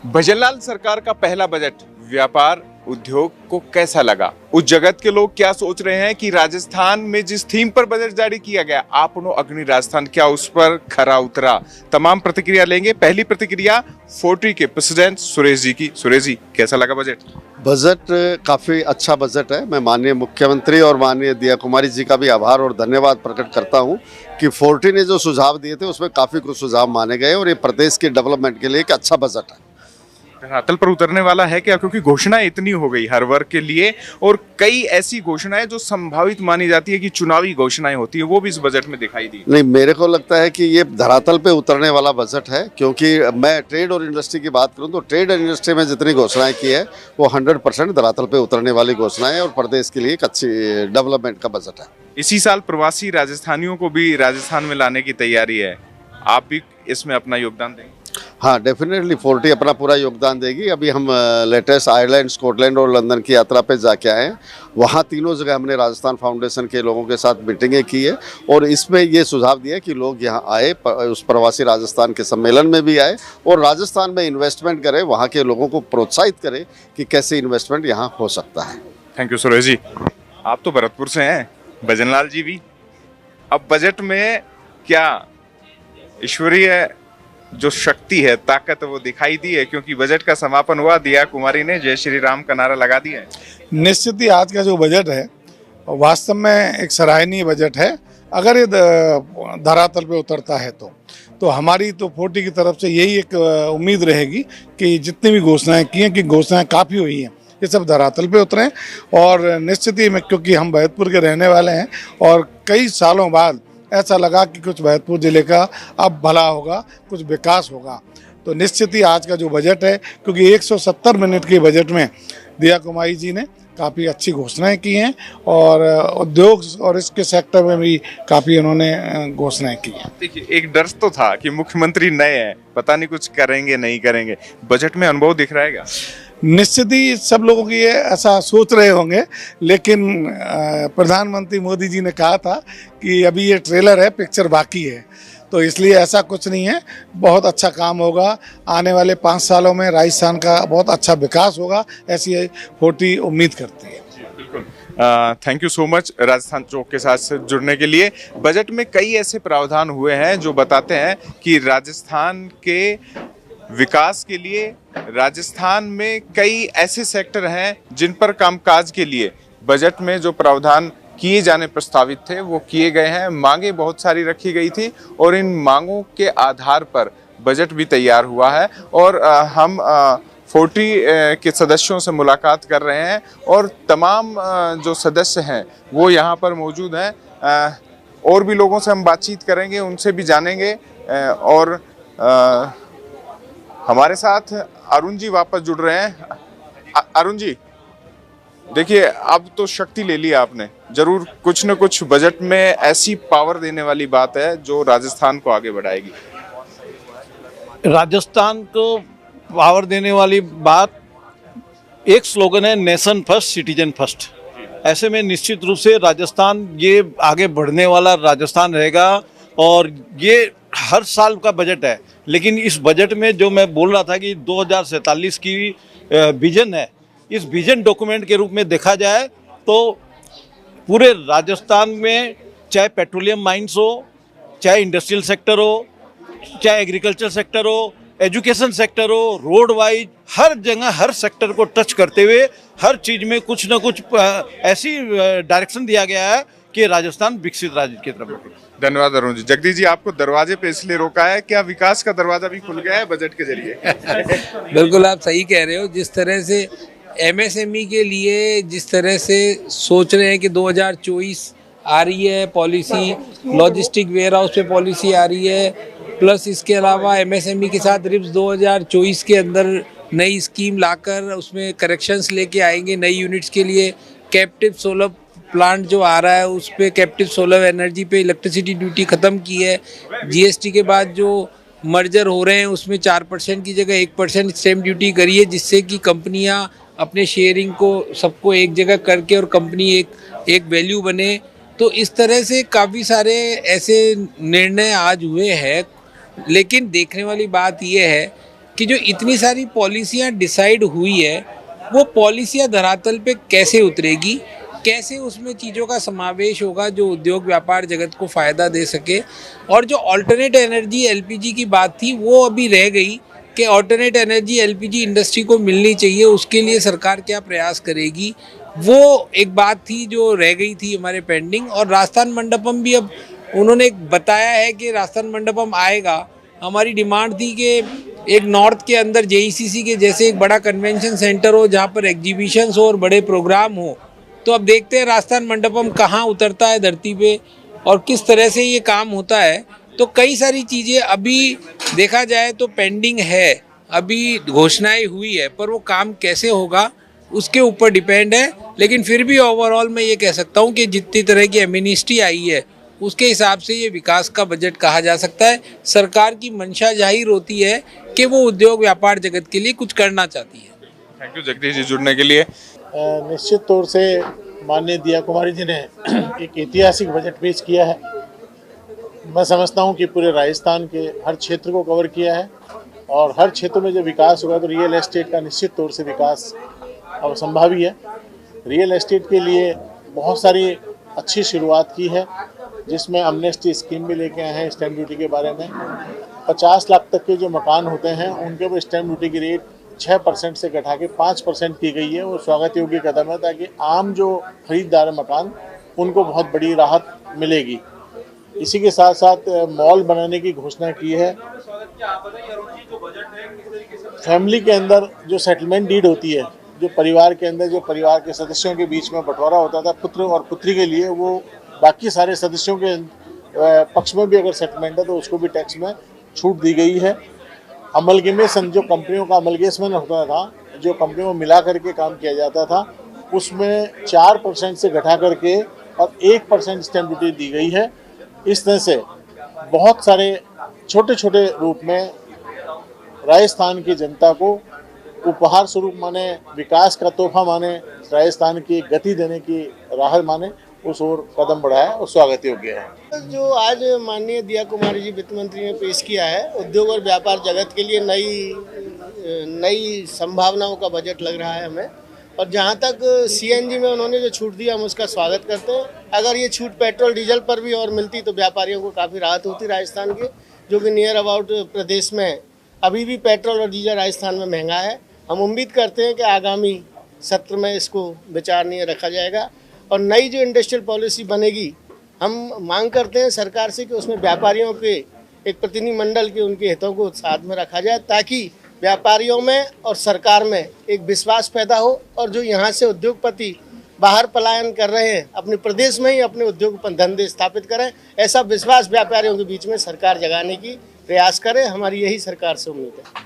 भजनलाल सरकार का पहला बजट व्यापार उद्योग को कैसा लगा? उस जगत के लोग क्या सोच रहे हैं कि राजस्थान में जिस थीम पर बजट जारी किया गया, आपनो अग्नि राजस्थान, क्या उस पर खरा उतरा? तमाम प्रतिक्रिया लेंगे। पहली प्रतिक्रिया फोर्ट्री के प्रेसिडेंट सुरेश जी की। सुरेश जी, कैसा लगा बजट? बजट काफ़ी अच्छा बजट है। मैं माननीय मुख्यमंत्री और माननीय दिया कुमारी जी का भी आभार और धन्यवाद प्रकट करता हूं कि फोर्ट्री ने जो सुझाव दिए थे उसमें काफ़ी कुछ सुझाव माने गए और ये प्रदेश के डेवलपमेंट के लिए एक अच्छा बजट है। धरातल पर उतरने वाला है क्या? क्योंकि घोषणाएं इतनी हो गई हर वर्ग के लिए, और कई ऐसी घोषणाएं जो संभावित मानी जाती है कि चुनावी घोषणाएं होती है, वो भी इस बजट में दिखाई दी। नहीं, मेरे को लगता है कि ये धरातल पे उतरने वाला बजट है, क्योंकि मैं ट्रेड और इंडस्ट्री की बात करूं तो ट्रेड और इंडस्ट्री में जितनी घोषणाएं की है वो 100% धरातल पे उतरने वाली घोषणाएं है और प्रदेश के लिए एक अच्छी डेवलपमेंट का बजट है। इसी साल प्रवासी राजस्थानियों को भी राजस्थान में लाने की तैयारी है, आप भी इसमें अपना योगदान देंगे? हाँ, डेफिनेटली फोर्ट्री अपना पूरा योगदान देगी। अभी हम लेटेस्ट आयरलैंड, स्कॉटलैंड और लंदन की यात्रा पे जाके आए हैं। वहाँ तीनों जगह हमने राजस्थान फाउंडेशन के लोगों के साथ मीटिंगें की है और इसमें ये सुझाव दिया कि लोग यहाँ आए, उस प्रवासी राजस्थान के सम्मेलन में भी आए और राजस्थान में इन्वेस्टमेंट करें, वहाँ के लोगों को प्रोत्साहित करें कि कैसे इन्वेस्टमेंट यहाँ हो सकता है। Thank you Suresh ji. आप तो भरतपुर से हैं, भजनलाल जी भी। अब बजट में क्या ईश्वरीय जो शक्ति है, ताकत, वो दिखाई दी है? क्योंकि बजट का समापन हुआ, दिया कुमारी ने जय श्री राम का नारा लगा दिया है। निश्चित ही आज का जो बजट है वास्तव में एक सराहनीय बजट है। अगर ये धरातल पे उतरता है तो हमारी तो फोर्ट्री की तरफ से यही एक उम्मीद रहेगी कि जितनी भी घोषणाएं की हैं, कि घोषणाएं काफ़ी हुई हैं, ये सब धरातल पे उतरें। और निश्चित ही क्योंकि हम भरतपुर के रहने वाले हैं और कई सालों बाद ऐसा लगा कि कुछ भरतपुर जिले का अब भला होगा, कुछ विकास होगा, तो निश्चित ही आज का जो बजट है, क्योंकि 170 मिनट के बजट में दिया कुमारी जी ने काफ़ी अच्छी घोषणाएं की हैं और उद्योग और इसके सेक्टर में भी काफ़ी उन्होंने घोषणाएं की हैं। देखिए, एक डर तो था कि मुख्यमंत्री नए हैं, पता नहीं कुछ करेंगे नहीं करेंगे। बजट में अनुभव दिख रहा है क्या? निश्चित ही सब लोगों की ये ऐसा सोच रहे होंगे, लेकिन प्रधानमंत्री मोदी जी ने कहा था कि अभी ये ट्रेलर है, पिक्चर बाकी है, तो इसलिए ऐसा कुछ नहीं है। बहुत अच्छा काम होगा। आने वाले 5 सालों में राजस्थान का बहुत अच्छा विकास होगा, ऐसी फोर्ट्री उम्मीद करती है। Thank you so much Rajasthan Chowk के साथ जुड़ने के लिए। बजट में कई ऐसे प्रावधान हुए हैं जो बताते हैं कि राजस्थान के विकास के लिए, राजस्थान में कई ऐसे सेक्टर हैं जिन पर कामकाज के लिए बजट में जो प्रावधान किए जाने प्रस्तावित थे वो किए गए हैं। मांगे बहुत सारी रखी गई थी और इन मांगों के आधार पर बजट भी तैयार हुआ है। और हम फोर्ट्री के सदस्यों से मुलाकात कर रहे हैं और तमाम जो सदस्य हैं वो यहाँ पर मौजूद हैं। और भी लोगों से हम बातचीत करेंगे, उनसे भी जानेंगे। और हमारे साथ अरुण जी वापस जुड़ रहे हैं। अरुण जी, देखिए, अब तो शक्ति ले ली आपने, जरूर कुछ न कुछ बजट में ऐसी पावर देने वाली बात है जो राजस्थान को आगे बढ़ाएगी। राजस्थान को पावर देने वाली बात, एक स्लोगन है, नेशन फर्स्ट सिटीजन फर्स्ट। ऐसे में निश्चित रूप से राजस्थान ये आगे बढ़ने वाला राजस्थान रहेगा और ये हर साल का बजट है। लेकिन इस बजट में जो मैं बोल रहा था कि 2047 की विजन है, इस विजन डॉक्यूमेंट के रूप में देखा जाए तो पूरे राजस्थान में चाहे पेट्रोलियम माइंस हो, चाहे इंडस्ट्रियल सेक्टर हो, चाहे एग्रीकल्चर सेक्टर हो, एजुकेशन सेक्टर हो, रोड वाइज हर जगह हर सेक्टर को टच करते हुए हर चीज़ में कुछ न कुछ ऐसी डायरेक्शन दिया गया है कि राजस्थान विकसित राज्य की तरफ बढ़े। धन्यवाद अरुण जी। जगदीश जी, आपको दरवाजे पे इसलिए रोका है, क्या विकास का दरवाजा भी खुल गया है बजट के जरिए? बिल्कुल, आप सही कह रहे हो। जिस तरह से एमएसएमई के लिए जिस तरह से सोच रहे हैं कि 2024 आ रही है पॉलिसी, लॉजिस्टिक वेयर हाउस पे पॉलिसी आ रही है, प्लस इसके अलावा एमएसएमई के साथ रिप्स 2024 के अंदर नई स्कीम लाकर उसमें करेक्शंस लेके आएंगे नई यूनिट्स के लिए। कैप्टिव सोलर प्लांट जो आ रहा है उस पे, कैप्टिव सोलर एनर्जी पे इलेक्ट्रिसिटी ड्यूटी ख़त्म की है। जीएसटी के बाद जो मर्जर हो रहे हैं उसमें 4% की जगह 1% स्टैम्प ड्यूटी करी है, जिससे कि कंपनियां अपने शेयरिंग को सबको एक जगह करके और कंपनी एक वैल्यू बने। तो इस तरह से काफ़ी सारे ऐसे निर्णय आज हुए हैं। लेकिन देखने वाली बात यह है कि जो इतनी सारी पॉलिसियां डिसाइड हुई है वो पॉलिसियां धरातल पे कैसे उतरेगी, कैसे उसमें चीज़ों का समावेश होगा जो उद्योग व्यापार जगत को फ़ायदा दे सके। और जो ऑल्टरनेट एनर्जी एलपीजी की बात थी वो अभी रह गई कि ऑल्टरनेट एनर्जी एलपीजी इंडस्ट्री को मिलनी चाहिए, उसके लिए सरकार क्या प्रयास करेगी, वो एक बात थी जो रह गई थी हमारे पेंडिंग। और राजस्थान मंडपम भी अब उन्होंने बताया है कि राजस्थान मंडपम आएगा। हमारी डिमांड थी कि एक नॉर्थ के अंदर जेईसीसी के जैसे एक बड़ा कन्वेंशन सेंटर हो जहाँ पर एग्जीबिशंस हो और बड़े प्रोग्राम हो। तो अब देखते हैं राजस्थान मंडपम कहाँ उतरता है धरती पे और किस तरह से ये काम होता है। तो कई सारी चीज़ें अभी देखा जाए तो पेंडिंग है, अभी घोषणाएं हुई है पर वो काम कैसे होगा उसके ऊपर डिपेंड है। लेकिन फिर भी ओवरऑल मैं ये कह सकता हूँ कि जितनी तरह की एमनेस्टी आई है उसके हिसाब से ये विकास का बजट कहा जा सकता है। सरकार की मंशा जाहिर होती है कि वो उद्योग व्यापार जगत के लिए कुछ करना चाहती है। थैंक यू जगदीश जी जुड़ने के लिए। निश्चित तौर से माननीय दिया कुमारी जी ने एक ऐतिहासिक बजट पेश किया है। मैं समझता हूं कि पूरे राजस्थान के हर क्षेत्र को कवर किया है और हर क्षेत्र में जब विकास होगा तो रियल एस्टेट का निश्चित तौर से विकास अब संभावी है। रियल एस्टेट के लिए बहुत सारी अच्छी शुरुआत की है जिसमें अमनेस्टी स्कीम भी लेके आए हैं स्टैम्प ड्यूटी के बारे में। 50 लाख तक के जो मकान होते हैं उनके ऊपर स्टैम्प ड्यूटी की रेट 6% से घटा के 5% की गई है। वो स्वागत योग्य कदम है ताकि आम जो खरीदार मकान उनको बहुत बड़ी राहत मिलेगी। इसी के साथ साथ मॉल बनाने की घोषणा की है। फैमिली के अंदर जो सेटलमेंट डीड होती है, जो परिवार के अंदर जो परिवार के सदस्यों के बीच में बंटवारा होता था पुत्र और पुत्री के लिए, वो बाकी सारे सदस्यों के पक्ष में भी अगर सेटलमेंट है तो उसको भी टैक्स में छूट दी गई है। अमलगेमेशन जो कंपनियों का अमलगेशन होता था, जो कंपनियों में मिला करके काम किया जाता था, उसमें 4% से घटा करके और 1% स्टैम्प ड्यूटी दी गई है। इस तरह से बहुत सारे छोटे छोटे रूप में राजस्थान की जनता को उपहार स्वरूप माने, विकास का तोहफा माने, राजस्थान की गति देने की राह माने, उस ओर कदम बढ़ाया और स्वागत योग्य है। जो आज माननीय दिया कुमारी जी वित्त मंत्री ने पेश किया है, उद्योग और व्यापार जगत के लिए नई संभावनाओं का बजट लग रहा है हमें। और जहां तक सीएनजी में उन्होंने जो छूट दी हम उसका स्वागत करते हैं। अगर ये छूट पेट्रोल डीजल पर भी और मिलती तो व्यापारियों को काफ़ी राहत होती राजस्थान के, जो कि नियर अबाउट प्रदेश में अभी भी पेट्रोल और डीजल राजस्थान में महंगा है। हम उम्मीद करते हैं कि आगामी सत्र में इसको विचारणीय रखा जाएगा और नई जो इंडस्ट्रियल पॉलिसी बनेगी, हम मांग करते हैं सरकार से कि उसमें व्यापारियों के एक प्रतिनिधिमंडल के उनके हितों को साथ में रखा जाए ताकि व्यापारियों में और सरकार में एक विश्वास पैदा हो और जो यहाँ से उद्योगपति बाहर पलायन कर रहे हैं अपने प्रदेश में ही अपने उद्योग धंधे स्थापित करें, ऐसा विश्वास व्यापारियों के बीच में सरकार जगाने की प्रयास करे। हमारी यही सरकार से उम्मीद है।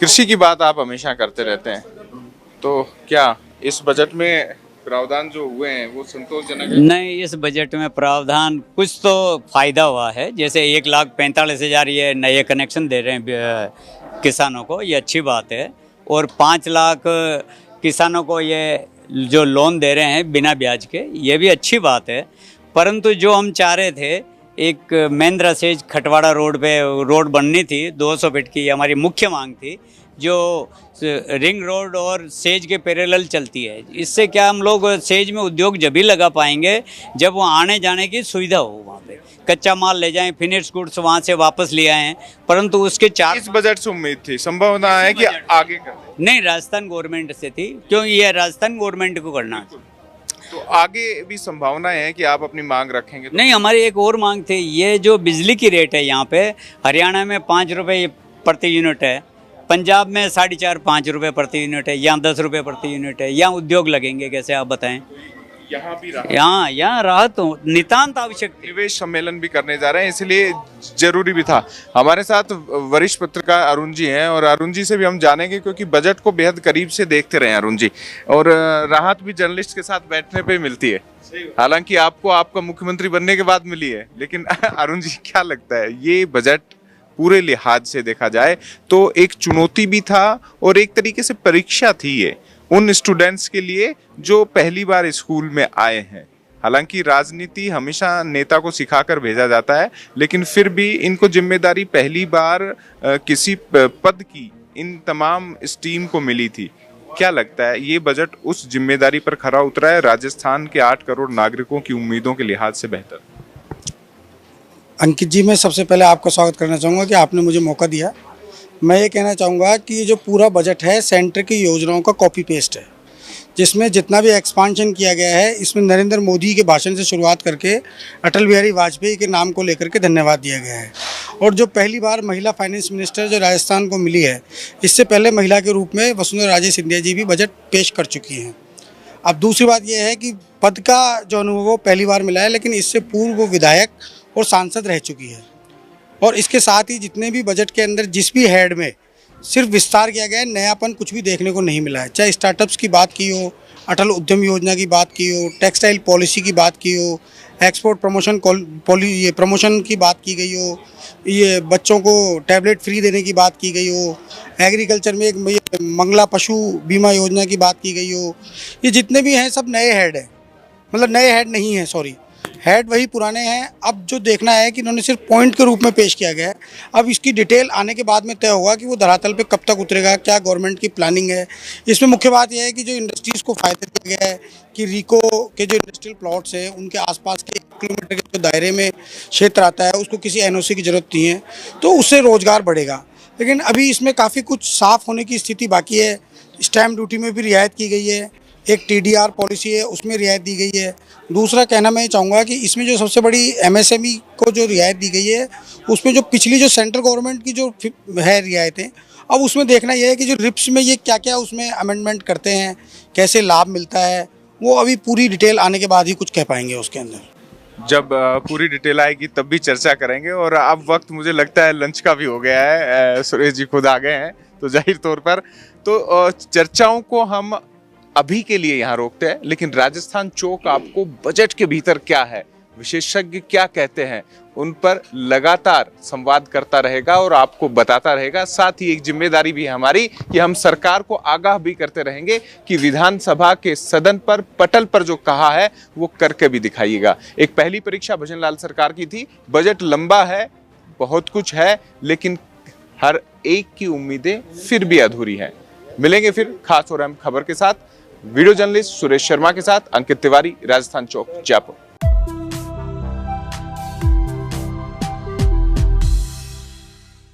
कृषि की बात आप हमेशा करते रहते हैं, तो क्या इस बजट में प्रावधान जो हुए हैं वो संतोषजनक है? नहीं, इस बजट में प्रावधान कुछ तो फायदा हुआ है। जैसे 1,45,000 ये नए कनेक्शन दे रहे हैं किसानों को, ये अच्छी बात है। और 5 लाख किसानों को ये जो लोन दे रहे हैं बिना ब्याज के, ये भी अच्छी बात है। परंतु जो हम चाह रहे थे, एक महेंद्र सेज खटवाड़ा रोड पे रोड बननी थी 200 फीट की, हमारी मुख्य मांग थी, जो रिंग रोड और सेज के पैरेलल चलती है। इससे क्या हम लोग सेज में उद्योग जब भी लगा पाएंगे जब वहाँ आने जाने की सुविधा हो, वहाँ पे कच्चा माल ले जाएं, फिनिश गुड्स वहाँ से वापस ले आएं। परंतु उसके इस बजट से उम्मीद थी, संभावना है कि आगे कर नहीं, राजस्थान गवर्नमेंट से थी, क्योंकि ये राजस्थान गवर्नमेंट को करना। तो आगे भी संभावना है कि आप अपनी मांग रखेंगे तो? नहीं, हमारी एक और मांग थी, ये जो बिजली की रेट है यहाँ पे, हरियाणा में 5 रुपये प्रति यूनिट है, पंजाब में 4.5-5 रुपये प्रति यूनिट है, यहाँ 10 रुपये प्रति यूनिट है। यहाँ उद्योग लगेंगे कैसे, आप बताएं? यहाँ भी राहत, यहाँ राहत तो नितांत आवश्यक। निवेश सम्मेलन भी करने जा रहे हैं, इसलिए जरूरी भी था। हमारे साथ वरिष्ठ पत्रकार अरुण जी हैं और अरुण जी से भी हम जानेंगे, क्योंकि बजट को बेहद करीब से देखते रहे अरुण जी, और राहत भी जर्नलिस्ट के साथ बैठने पे मिलती है। हालांकि आपको आपका मुख्यमंत्री बनने के बाद मिली है, लेकिन अरुण जी क्या लगता है, ये बजट पूरे लिहाज से देखा जाए तो एक चुनौती भी था और एक तरीके से परीक्षा थी ये उन स्टूडेंट्स के लिए जो पहली बार स्कूल में आए हैं। हालांकि राजनीति हमेशा नेता को सिखाकर भेजा जाता है, लेकिन फिर भी इनको जिम्मेदारी पहली बार किसी पद की इन तमाम इस टीम को मिली थी। क्या लगता है ये बजट उस जिम्मेदारी पर खरा उतरा है, राजस्थान के 8 करोड़ नागरिकों की उम्मीदों के लिहाज से बेहतर? अंकित जी, मैं सबसे पहले आपका स्वागत करना चाहूँगा कि आपने मुझे मौका दिया। मैं ये कहना चाहूँगा कि ये जो पूरा बजट है सेंटर की योजनाओं का कॉपी पेस्ट है, जिसमें जितना भी एक्सपांशन किया गया है इसमें नरेंद्र मोदी के भाषण से शुरुआत करके अटल बिहारी वाजपेयी के नाम को लेकर के धन्यवाद दिया गया है। और जो पहली बार महिला फाइनेंस मिनिस्टर जो राजस्थान को मिली है, इससे पहले महिला के रूप में वसुंधरा राजे सिंधिया जी भी बजट पेश कर चुकी हैं। अब दूसरी बात यह है कि पद का जो अनुभव वो पहली बार मिला है, लेकिन इससे पूर्व वो विधायक और सांसद रह चुकी है। और इसके साथ ही जितने भी बजट के अंदर जिस भी हेड में सिर्फ विस्तार किया गया है, नयापन कुछ भी देखने को नहीं मिला है। चाहे स्टार्टअप्स की बात की हो, अटल उद्यम योजना की बात की हो, टेक्सटाइल पॉलिसी की बात की हो, एक्सपोर्ट प्रमोशन की बात की गई हो, ये बच्चों को टैबलेट फ्री देने की बात की गई हो, एग्रीकल्चर में एक मंगला पशु बीमा योजना की बात की गई हो। ये जितने भी हैं सब नए हेड हैं, मतलब नए हेड नहीं हैं, सॉरी, हेड वही पुराने हैं। अब जो देखना है कि इन्होंने सिर्फ पॉइंट के रूप में पेश किया गया है। अब इसकी डिटेल आने के बाद में तय होगा कि वो धरातल पे कब तक उतरेगा, क्या गवर्नमेंट की प्लानिंग है। इसमें मुख्य बात यह है कि जो इंडस्ट्रीज़ को फ़ायदा दिया गया है कि रिको के जो इंडस्ट्रियल प्लॉट्स हैं उनके आसपास के 1 किलोमीटर के जो दायरे में क्षेत्र आता है उसको किसी एनओसी की ज़रूरत नहीं है, तो उससे रोज़गार बढ़ेगा। लेकिन अभी इसमें काफ़ी कुछ साफ़ होने की स्थिति बाकी है। स्टैम्प ड्यूटी में भी रियायत की गई है, एक टीडीआर पॉलिसी है उसमें रियायत दी गई है। दूसरा कहना मैं चाहूँगा कि इसमें जो सबसे बड़ी एमएसएमई को जो रियायत दी गई है उसमें जो पिछली जो सेंट्रल गवर्नमेंट की जो है रियायतें, अब उसमें देखना यह है कि जो रिप्स में ये क्या क्या उसमें अमेंडमेंट करते हैं, कैसे लाभ मिलता है, वो अभी पूरी डिटेल आने के बाद ही कुछ कह पाएंगे उसके अंदर। जब पूरी डिटेल आएगी तब भी चर्चा करेंगे। और अब वक्त मुझे लगता है लंच का भी हो गया है, सुरेश जी खुद आ गए हैं, तो जाहिर तौर पर तो चर्चाओं को हम अभी के लिए यहाँ रोकते हैं। लेकिन राजस्थान चौक आपको बजट के भीतर क्या है, विशेषज्ञ क्या कहते हैं, उन पर लगातार संवाद करता रहेगा और आपको बताता रहेगा। साथ ही एक जिम्मेदारी भी है हमारी कि हम सरकार को आगाह भी करते रहेंगे कि विधानसभा के सदन पर पटल पर जो कहा है वो करके भी दिखाइएगा। एक पहली परीक्षा भजनलाल सरकार की थी। बजट लंबा है, बहुत कुछ है, लेकिन हर एक की उम्मीदें फिर भी अधूरी हैं। मिलेंगे फिर खास और अहम खबर के साथ। वीडियो जर्नलिस्ट सुरेश शर्मा के साथ अंकित तिवारी, राजस्थान चौक, जयपुर।